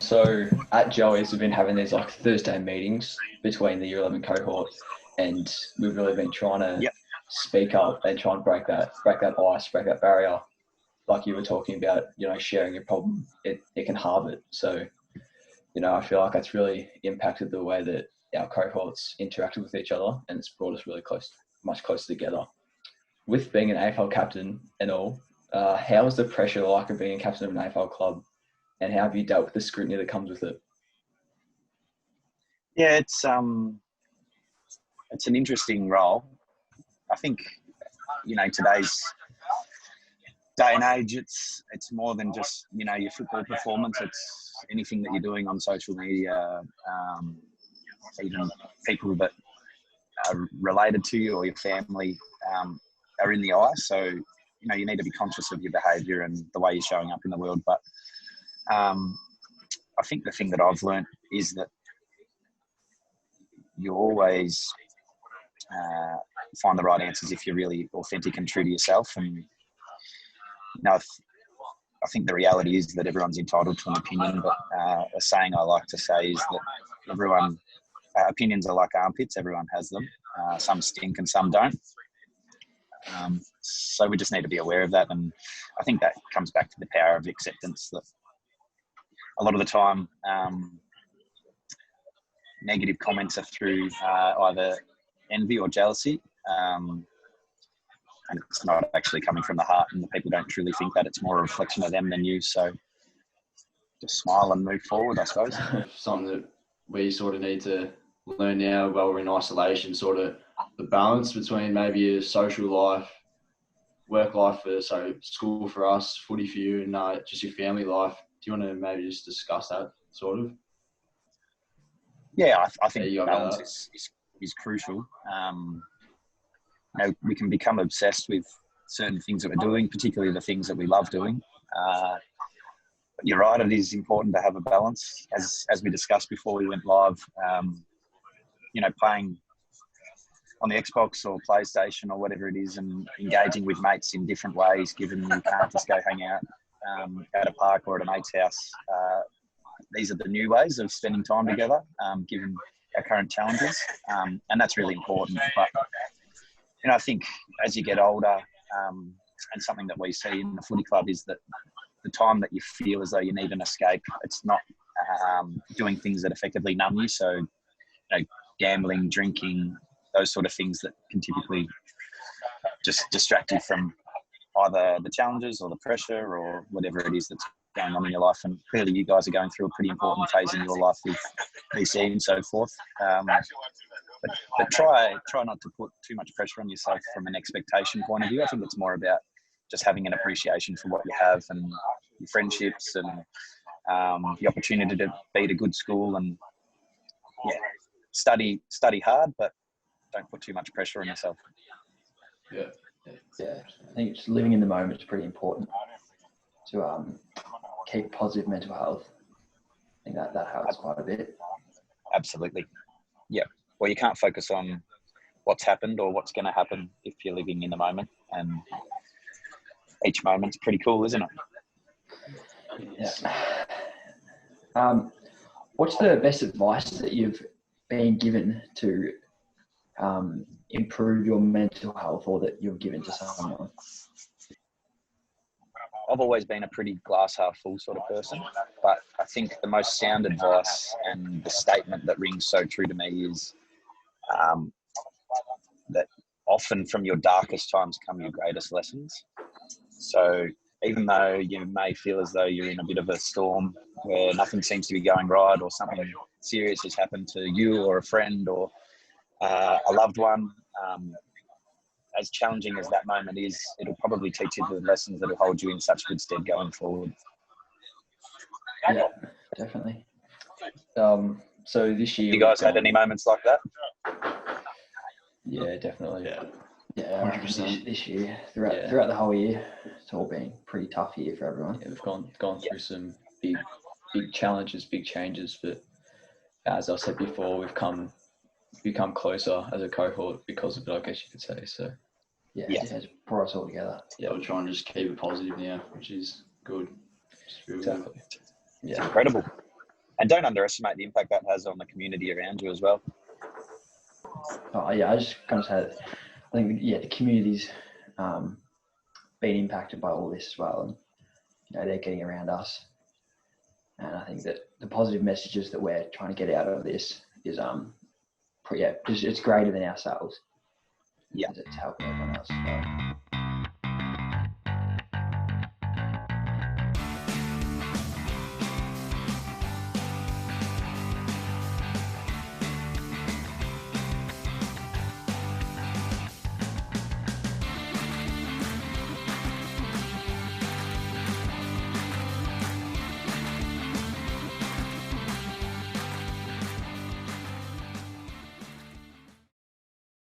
So at Joey's, we've been having these like Thursday meetings between the Year 11 cohort, and we've really been trying to Yep. speak up and try and break that ice, break that barrier. Like you were talking about, sharing your problem, it can halve it. So, I feel like that's really impacted the way that our cohorts interacted with each other, and it's brought us really much closer together. With being an AFL captain and all, how is the pressure like of being a captain of an AFL club, and how have you dealt with the scrutiny that comes with it? Yeah, it's an interesting role. I think today's day and age, it's more than just your football performance. It's anything that you're doing on social media, even people that are related to you or your family are in the eye. So you need to be conscious of your behaviour and the way you're showing up in the world. But I think the thing that I've learnt is that you always find the right answers if you're really authentic and true to yourself. And I think the reality is that everyone's entitled to an opinion, but a saying I like to say is that opinions are like armpits. Everyone has them. Some stink and some don't. So we just need to be aware of that. And I think that comes back to the power of acceptance, that a lot of the time negative comments are through either envy or jealousy. And it's not actually coming from the heart, and the people don't truly think that. It's more a reflection of them than you. So just smile and move forward, I suppose. Something that we sort of need to learn now while we're in isolation, sort of the balance between maybe your social life, work life, so school for us, footy for you, and just your family life. Do you want to maybe just discuss that sort of? Yeah, I think balance is crucial. We can become obsessed with certain things that we're doing, particularly the things that we love doing. But you're right, it is important to have a balance. As we discussed before we went live, playing on the Xbox or PlayStation or whatever it is, and engaging with mates in different ways, given you can't just go hang out at a park or at a mate's house. These are the new ways of spending time together, given our current challenges. And that's really important. But I think as you get older, and something that we see in the footy club is that the time that you feel as though you need an escape, it's not doing things that effectively numb you. So, gambling, drinking, those sort of things that can typically just distract you from either the challenges or the pressure or whatever it is that's going on in your life. And clearly you guys are going through a pretty important phase in your life with VC and so forth. But try not to put too much pressure on yourself from an expectation point of view. I think it's more about just having an appreciation for what you have and your friendships and the opportunity to be at a good school, and study hard, but don't put too much pressure on yourself. Yeah. I think just living in the moment is pretty important to keep positive mental health. I think that helps quite a bit. Absolutely. Yeah. Well, you can't focus on what's happened or what's going to happen if you're living in the moment, and each moment's pretty cool, isn't it? Yeah. What's the best advice that you've been given to improve your mental health, or that you've given to someone? I've always been a pretty glass half full sort of person, but I think the most sound advice and the statement that rings so true to me is that often from your darkest times come your greatest lessons. So even though you may feel as though you're in a bit of a storm where nothing seems to be going right, or something serious has happened to you or a friend or a loved one, as challenging as that moment is, it'll probably teach you the lessons that will hold you in such good stead going forward. Yeah, definitely. So this year, you guys had any moments like that? Yeah, definitely. Yeah, 100%. This year, throughout the whole year, it's all been a pretty tough year for everyone. Yeah, we've gone through some big challenges, big changes, but as I said before, we've become closer as a cohort because of it, I guess you could say. So it's brought us all together. Yeah, we're trying to just keep it positive now, which is good. Exactly. Yeah, it's incredible. And don't underestimate the impact that has on the community around you as well. Oh yeah, I just kind of say that I think the community's been impacted by all this as well, and they're getting around us, and I think that the positive messages that we're trying to get out of this is it's greater than ourselves. Yeah, it's helping everyone else. So.